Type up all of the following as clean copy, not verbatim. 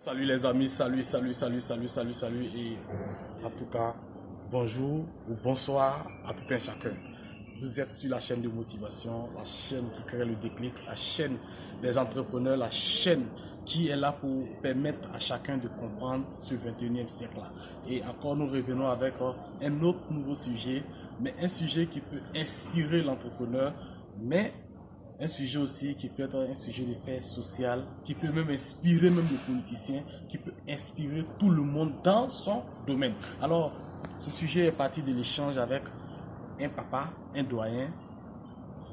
Salut les amis, salut, et en tout cas, bonjour ou bonsoir à tout un chacun. Vous êtes sur la chaîne de motivation, la chaîne qui crée le déclic, la chaîne des entrepreneurs, la chaîne qui est là pour permettre à chacun de comprendre ce 21e siècle-là. Et encore, nous revenons avec un autre nouveau sujet, mais un sujet qui peut inspirer l'entrepreneur, mais un sujet aussi qui peut être un sujet d'effet social, qui peut même inspirer même les politiciens, qui peut inspirer tout le monde dans son domaine. Alors, ce sujet est parti de l'échange avec un papa, un doyen,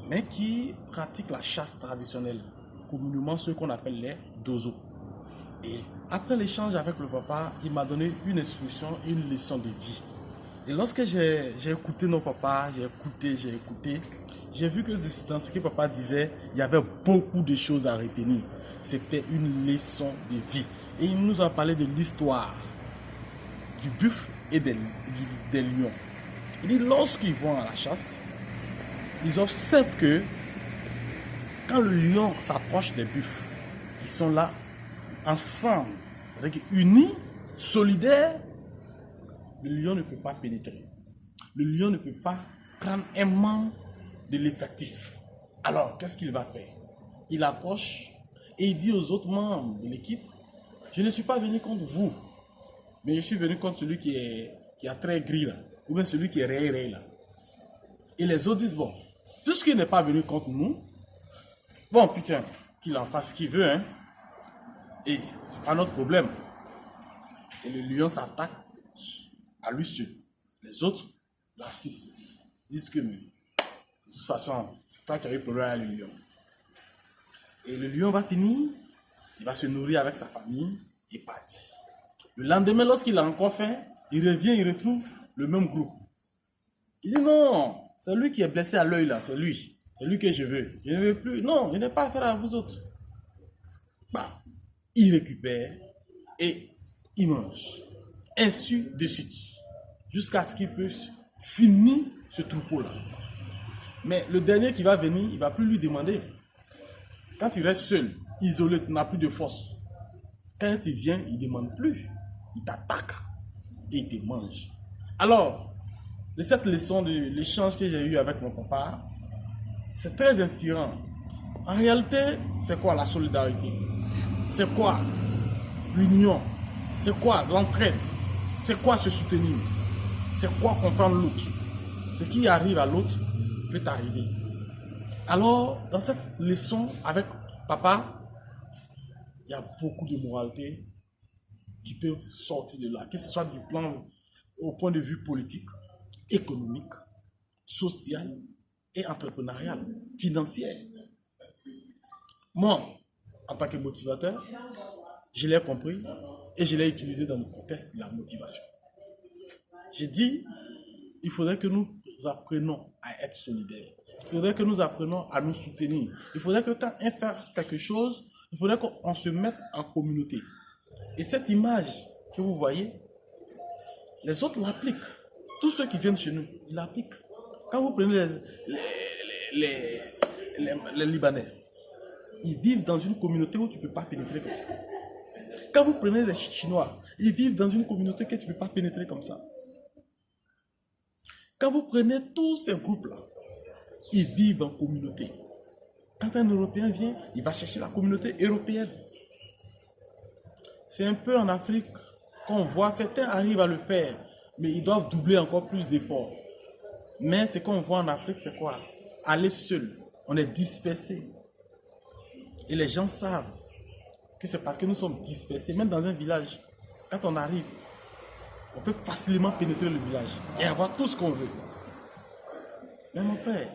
mais qui pratique la chasse traditionnelle, communément ce qu'on appelle les dozos. Et après l'échange avec le papa, il m'a donné une instruction, une leçon de vie. Et lorsque j'ai écouté nos papas, j'ai écouté, j'ai vu que dans ce que papa disait, il y avait beaucoup de choses à retenir. C'était une leçon de vie. Et il nous a parlé de l'histoire du buffle et des lions. Il dit, lorsqu'ils vont à la chasse, ils observent que quand le lion s'approche des buffles, ils sont là ensemble, c'est-à-dire unis, solidaires. Le lion ne peut pas pénétrer. Le lion ne peut pas prendre un membre de l'effectif. Alors, qu'est-ce qu'il va faire? Il approche et il dit aux autres membres de l'équipe, je ne suis pas venu contre vous, mais je suis venu contre celui qui a très gris là, ou bien celui qui est ré là. Et les autres disent, bon, puisqu'il n'est pas venu contre nous, bon putain, qu'il en fasse ce qu'il veut, hein. Et c'est pas notre problème. Et le lion s'attaque à lui seul. Les autres l'assistent, disent que de toute façon, c'est toi qui as eu problème avec le lion. Et le lion va finir, il va se nourrir avec sa famille et partir. Le lendemain, lorsqu'il a encore faim, il revient, il retrouve le même groupe. Il dit non, c'est lui qui est blessé à l'œil là, c'est lui que je veux. Je ne veux plus, non, je n'ai pas affaire à vous autres. Bah, il récupère et il mange. Ainsi de suite, jusqu'à ce qu'il puisse finir ce troupeau-là. Mais le dernier qui va venir, il ne va plus lui demander. Quand tu restes seul, isolé, tu n'as plus de force. Quand il vient, il ne demande plus. Il t'attaque et il te mange. Alors, de cette leçon de l'échange que j'ai eu avec mon papa, c'est très inspirant. En réalité, c'est quoi la solidarité? C'est quoi l'union? C'est quoi l'entraide? C'est quoi se soutenir? C'est quoi comprendre l'autre? Ce qui arrive à l'autre peut t'arriver. Alors, dans cette leçon avec papa, il y a beaucoup de moralité qui peuvent sortir de là, que ce soit du plan au point de vue politique, économique, social et entrepreneurial, financier. Moi, en tant que motivateur, je l'ai compris et je l'ai utilisé dans le contexte de la motivation. J'ai dit, il faudrait que nous apprenions à être solidaires. Il faudrait que nous apprenions à nous soutenir. Il faudrait que quand on fasse quelque chose, il faudrait qu'on se mette en communauté. Et cette image que vous voyez, les autres l'appliquent. Tous ceux qui viennent chez nous, ils l'appliquent. Quand vous prenez les Libanais, ils vivent dans une communauté où tu ne peux pas pénétrer comme ça. Quand vous prenez les Chinois, ils vivent dans une communauté que tu ne peux pas pénétrer comme ça. Quand vous prenez tous ces groupes-là, ils vivent en communauté. Quand un Européen vient, il va chercher la communauté européenne. C'est un peu en Afrique qu'on voit, certains arrivent à le faire, mais ils doivent doubler encore plus d'efforts. Mais ce qu'on voit en Afrique, c'est quoi? Aller seul, on est dispersé. Et les gens savent que c'est parce que nous sommes dispersés, même dans un village. Quand on arrive, on peut facilement pénétrer le village et avoir tout ce qu'on veut. Mais mon frère,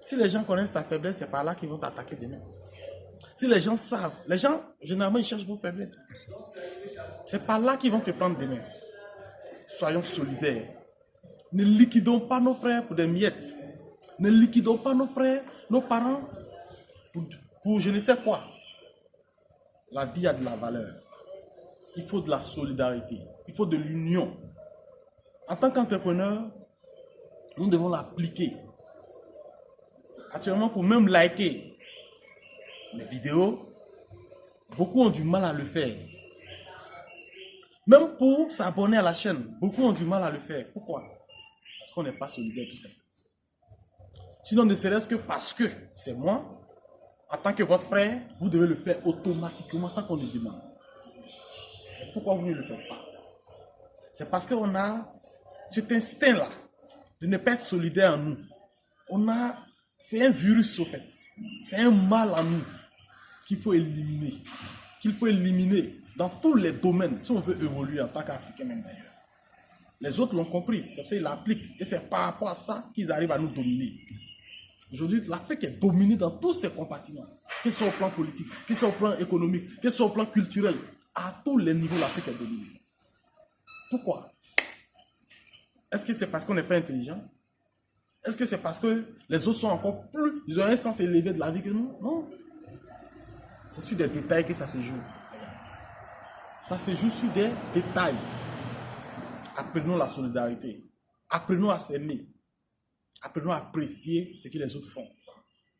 si les gens connaissent ta faiblesse, c'est par là qu'ils vont t'attaquer demain. Si les gens savent, les gens, généralement, ils cherchent vos faiblesses. C'est par là qu'ils vont te prendre demain. Soyons solidaires. Ne liquidons pas nos frères pour des miettes. Ne liquidons pas nos frères, nos parents, pour je ne sais quoi. La vie a de la valeur. Il faut de la solidarité. Il faut de l'union. En tant qu'entrepreneur, nous devons l'appliquer. Actuellement, pour même liker mes vidéos, Beaucoup ont du mal à le faire. Même pour s'abonner à la chaîne, beaucoup ont du mal à le faire. Pourquoi? Parce qu'on n'est pas solidaire tout simplement. Sinon, ne serait-ce que parce que c'est moi, en tant que votre frère, vous devez le faire automatiquement sans qu'on le demande. Et pourquoi vous ne le faites pas? C'est parce qu'on a cet instinct-là de ne pas être solidaire en nous. C'est un virus au fait. C'est un mal en nous qu'il faut éliminer. Dans tous les domaines, si on veut évoluer en tant qu'Africain même d'ailleurs. Les autres l'ont compris, c'est pour ça qu'ils l'appliquent. Et c'est par rapport à ça qu'ils arrivent à nous dominer. Aujourd'hui, l'Afrique est dominée dans tous ses compartiments. Que ce soit au plan politique, que ce soit au plan économique, que ce soit au plan culturel. À tous les niveaux, l'Afrique est dominée. Pourquoi? Est-ce que c'est parce qu'on n'est pas intelligent? Est-ce que c'est parce que les autres sont encore plus... Ils ont un sens élevé de la vie que nous? Non. C'est sur des détails que ça se joue. Ça se joue sur des détails. Apprenons la solidarité. Apprenons à s'aimer. Apprenons à apprécier ce que les autres font.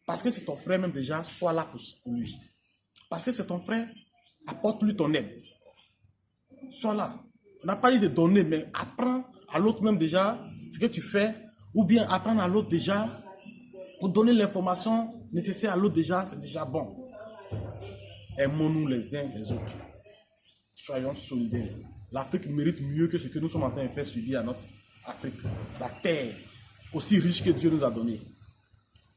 Parce que c'est ton frère même déjà, sois là pour lui. Parce que c'est ton frère, apporte-lui ton aide. Sois là. On n'a pas dit de donner, mais apprends à l'autre même déjà ce que tu fais. Ou bien apprendre à l'autre déjà, ou donner l'information nécessaire à l'autre déjà, c'est déjà bon. Aimons-nous les uns les autres. Soyons solidaires. L'Afrique mérite mieux que ce que nous sommes en train de faire subir à notre Afrique. La terre, aussi riche que Dieu nous a donnée,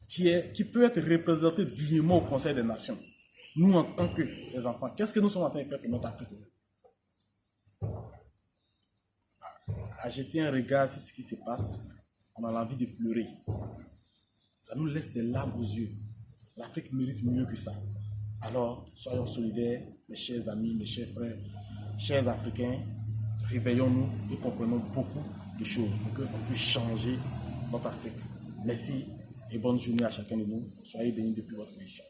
qui peut être représentée dignement au Conseil des Nations. Nous, en tant que ses enfants, qu'est-ce que nous sommes en train de faire pour notre Afrique? À jeter un regard sur ce qui se passe, on a l'envie de pleurer. Ça nous laisse des larmes aux yeux. L'Afrique mérite mieux que ça. Alors, soyons solidaires, mes chers amis, mes chers frères, chers Africains, réveillons-nous et comprenons beaucoup de choses pour qu'on puisse changer notre Afrique. Merci et bonne journée à chacun de nous. Soyez bénis depuis votre mission.